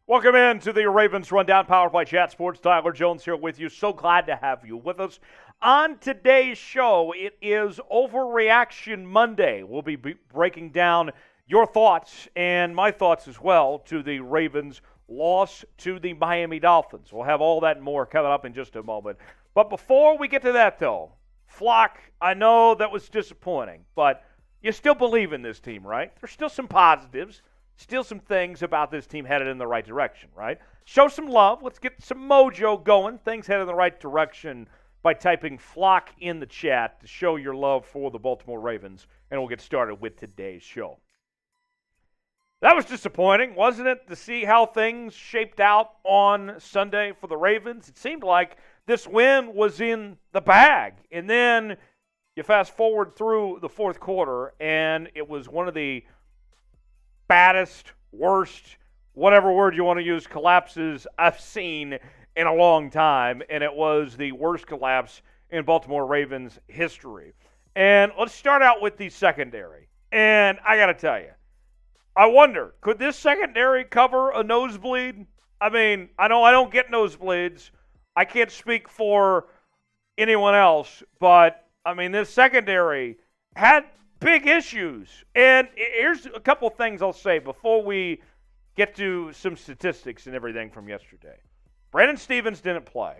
Welcome in to the Ravens Rundown, powered by Chat Sports. Tyler Jones here with you. So glad to have you with us. On today's show, it is Overreaction Monday. We'll be breaking down your thoughts and my thoughts as well to the Ravens' loss to the Miami Dolphins. We'll have all that and more coming up in just a moment. But before we get to that, though, Flock, I know that was disappointing, but you still believe in this team, right? There's still some positives. Still some things about this team headed in the right direction, right? Show some love. Let's get some mojo going. Things headed in the right direction by typing Flock in the chat to show your love for the Baltimore Ravens, and we'll get started with today's show. That was disappointing, wasn't it, to see how things shaped out on Sunday for the Ravens? It seemed like this win was in the bag, and then you fast forward through the fourth quarter, and it was one of the baddest, worst, whatever word you want to use, collapses I've seen in a long time, and it was the worst collapse in Baltimore Ravens history. And let's start out with the secondary. And I got to tell you, I wonder, could this secondary cover a nosebleed? I mean, I know I don't get nosebleeds. I can't speak for anyone else, but, I mean, this secondary had big issues. And here's a couple things I'll say before we get to some statistics and everything from yesterday. Brandon Stephens didn't play.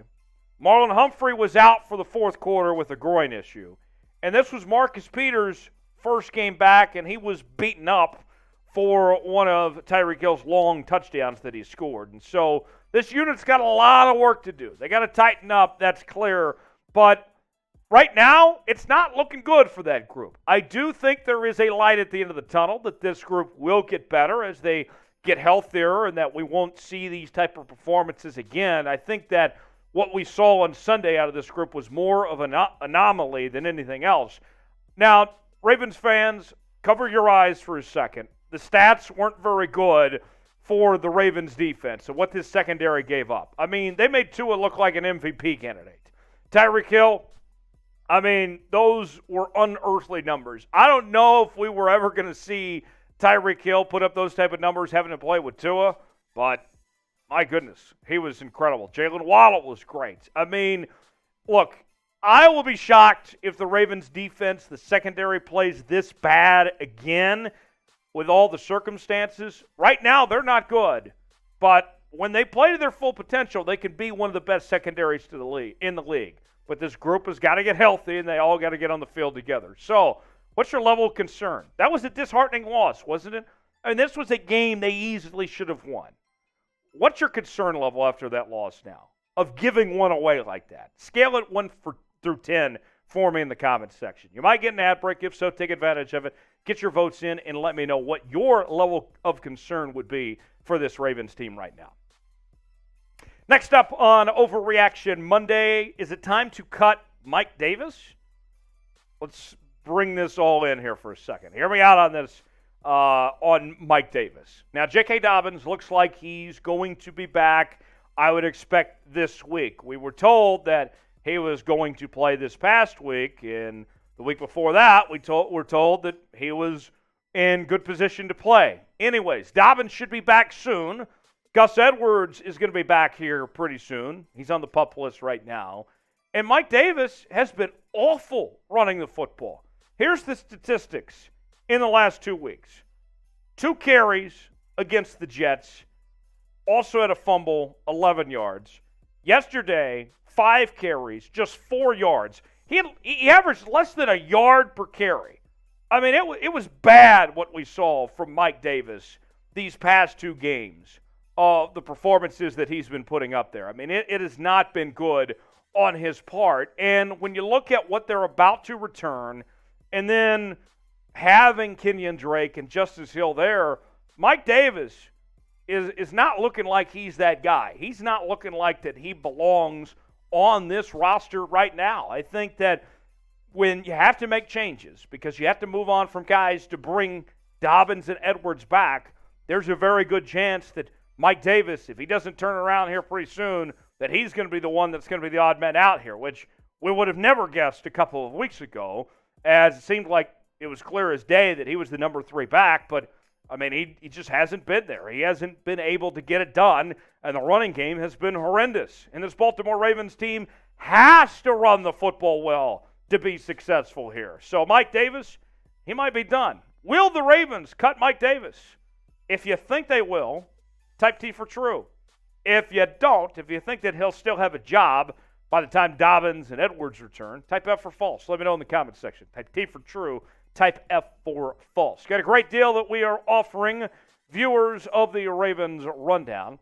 Marlon Humphrey was out for the fourth quarter with a groin issue. And this was Marcus Peters' first game back, and he was beaten up for one of Tyreek Hill's long touchdowns that he scored. And so this unit's got a lot of work to do. They got to tighten up, that's clear. But right now, it's not looking good for that group. I do think there is a light at the end of the tunnel, that this group will get better as they get healthier and that we won't see these type of performances again. I think that what we saw on Sunday out of this group was more of an anomaly than anything else. Now, Ravens fans, cover your eyes for a second. The stats weren't very good for the Ravens defense and what this secondary gave up. I mean, they made Tua look like an MVP candidate. Tyreek Hill, I mean, those were unearthly numbers. I don't know if we were ever going to see Tyreek Hill put up those type of numbers having to play with Tua, but my goodness, he was incredible. Jalen Waddle was great. I mean, look, I will be shocked if the Ravens defense, the secondary, plays this bad again with all the circumstances. Right now, they're not good, but when they play to their full potential, they can be one of the best secondaries to the league in the league. But this group has got to get healthy, and they all got to get on the field together. So, what's your level of concern? That was a disheartening loss, wasn't it? I mean, this was a game they easily should have won. What's your concern level after that loss now of giving one away like that? Scale it 1 through 10 for me in the comments section. You might get an ad break. If so, take advantage of it. Get your votes in and let me know what your level of concern would be for this Ravens team right now. Next up on Overreaction Monday, is it time to cut Mike Davis? Let's bring this all in here for a second. Hear me out on this, on Mike Davis. Now, J.K. Dobbins looks like he's going to be back, I would expect, this week. We were told that he was going to play this past week, and the week before that, we're told that he was in good position to play. Anyways, Dobbins should be back soon. Gus Edwards is going to be back here pretty soon. He's on the PUP list right now. And Mike Davis has been awful running the football. Here's the statistics in the last 2 weeks. 2 carries against the Jets. Also had a fumble, 11 yards. Yesterday, 5 carries, just 4 yards. He averaged less than a yard per carry. I mean, it was bad what we saw from Mike Davis these past 2 games. The performances that he's been putting up there. I mean, it has not been good on his part. And when you look at what they're about to return, and then having Kenyon Drake and Justice Hill there, Mike Davis is not looking like he's that guy. He's not looking like that he belongs on this roster right now. I think that when you have to make changes, because you have to move on from guys to bring Dobbins and Edwards back, there's a very good chance that Mike Davis, if he doesn't turn around here pretty soon, that he's going to be the one that's going to be the odd man out here, which we would have never guessed a couple of weeks ago, as it seemed like it was clear as day that he was the number 3 back. But I mean, he just hasn't been there. He hasn't been able to get it done, and the running game has been horrendous. And this Baltimore Ravens team has to run the football well to be successful here. So Mike Davis, he might be done. Will the Ravens cut Mike Davis? If you think they will, type T for true. If you don't, if you think that he'll still have a job by the time Dobbins and Edwards return, type F for false. Let me know in the comments section. Type T for true. Type F for false. Got a great deal that we are offering viewers of the Ravens Rundown.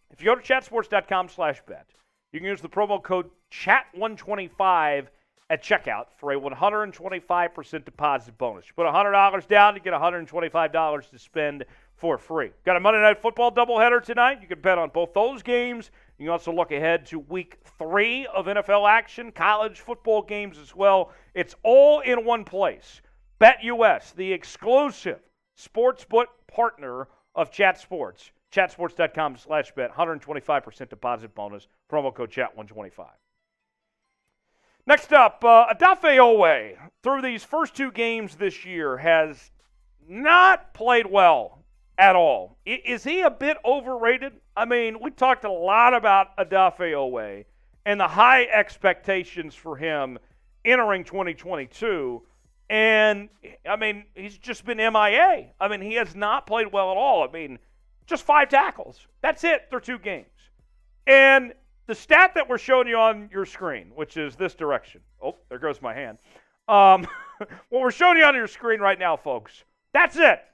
If you go to chatsports.com/bet, you can use the promo code CHAT125 at checkout for a 125% deposit bonus. You put $100 down, you get $125 to spend for free. Got a Monday Night Football doubleheader tonight. You can bet on both those games. You can also look ahead to Week 3 of NFL action, college football games as well. It's all in one place. BetUS, the exclusive sportsbook partner of Chat Sports. Chatsports.com/bet, 125% deposit bonus, promo code CHAT125. Next up, Odafe Oweh, through these first 2 games this year, has not played well at all. Is he a bit overrated? I mean, we talked a lot about Odafe Oweh and the high expectations for him entering 2022. And, I mean, he's just been MIA. I mean, he has not played well at all. I mean, just 5 tackles. That's it through 2 games. And the stat that we're showing you on your screen, which is this direction. Oh, there goes my hand. What we're showing you on your screen right now, folks, that's it.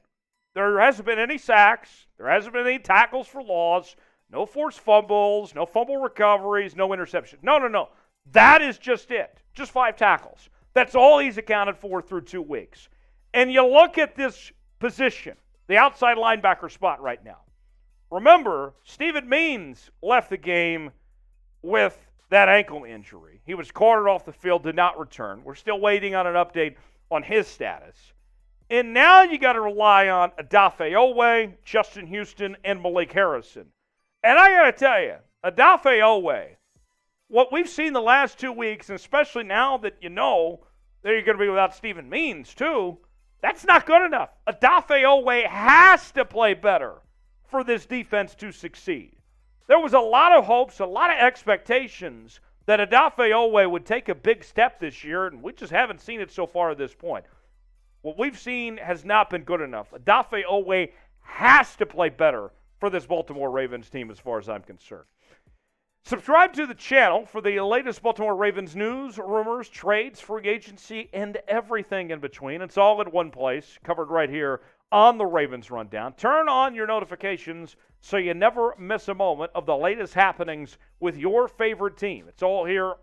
There hasn't been any sacks. There hasn't been any tackles for loss. No forced fumbles. No fumble recoveries. No interceptions. No. That is just it. Just 5 tackles. That's all he's accounted for through 2 weeks. And you look at this position, the outside linebacker spot right now. Remember, Stephen Means left the game with that ankle injury. He was carted off the field, did not return. We're still waiting on an update on his status. And now you got to rely on Adafe Oweh, Justin Houston, and Malik Harrison. And I got to tell you, Adafe Oweh, what we've seen the last 2 weeks, and especially now that you know that you're going to be without Stephen Means too, that's not good enough. Odafe Oweh has to play better for this defense to succeed. There was a lot of hopes, a lot of expectations that Odafe Oweh would take a big step this year, and we just haven't seen it so far at this point. What we've seen has not been good enough. Odafe Oweh has to play better for this Baltimore Ravens team as far as I'm concerned. Subscribe to the channel for the latest Baltimore Ravens news, rumors, trades, free agency, and everything in between. It's all in one place, covered right here on the Ravens Rundown. Turn on your notifications so you never miss a moment of the latest happenings with your favorite team. It's all here,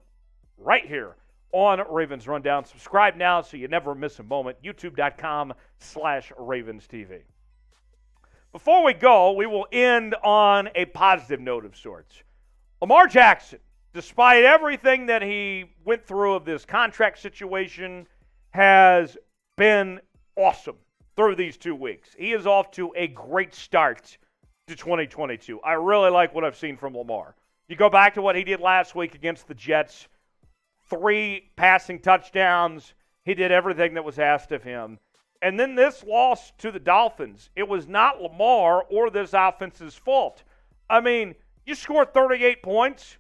right here on Ravens Rundown. Subscribe now so you never miss a moment. YouTube.com/RavensTV. Before we go, we will end on a positive note of sorts. Lamar Jackson, despite everything that he went through of this contract situation, has been awesome through these 2 weeks. He is off to a great start to 2022. I really like what I've seen from Lamar. You go back to what he did last week against the Jets, 3 passing touchdowns. He did everything that was asked of him. And then this loss to the Dolphins, it was not Lamar or this offense's fault. I mean, you scored 38 points,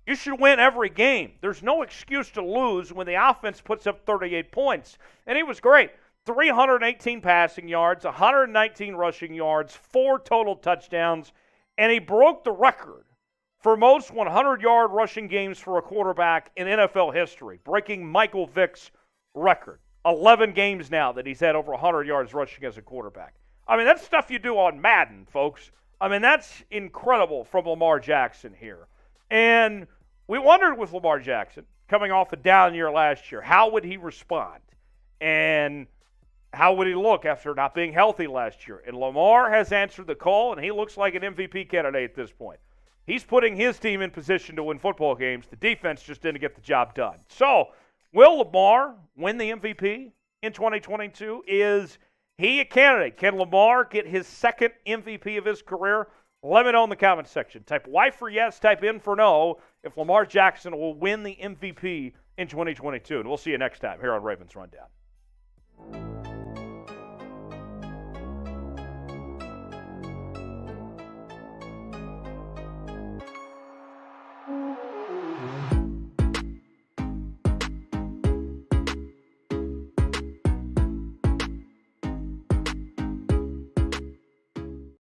you should win every game. There's no excuse to lose when the offense puts up 38 points. And he was great. 318 passing yards, 119 rushing yards, 4 total touchdowns, and he broke the record for most 100-yard rushing games for a quarterback in NFL history, breaking Michael Vick's record. 11 games now that he's had over 100 yards rushing as a quarterback. I mean, that's stuff you do on Madden, folks. I mean, that's incredible from Lamar Jackson here. And we wondered with Lamar Jackson, coming off a down year last year, how would he respond? And how would he look after not being healthy last year? And Lamar has answered the call, and he looks like an MVP candidate at this point. He's putting his team in position to win football games. The defense just didn't get the job done. So, will Lamar win the MVP in 2022? Is he a candidate? Can Lamar get his second MVP of his career? Let me know in the comments section. Type Y for yes, type in for no if Lamar Jackson will win the MVP in 2022. And we'll see you next time here on Ravens Rundown.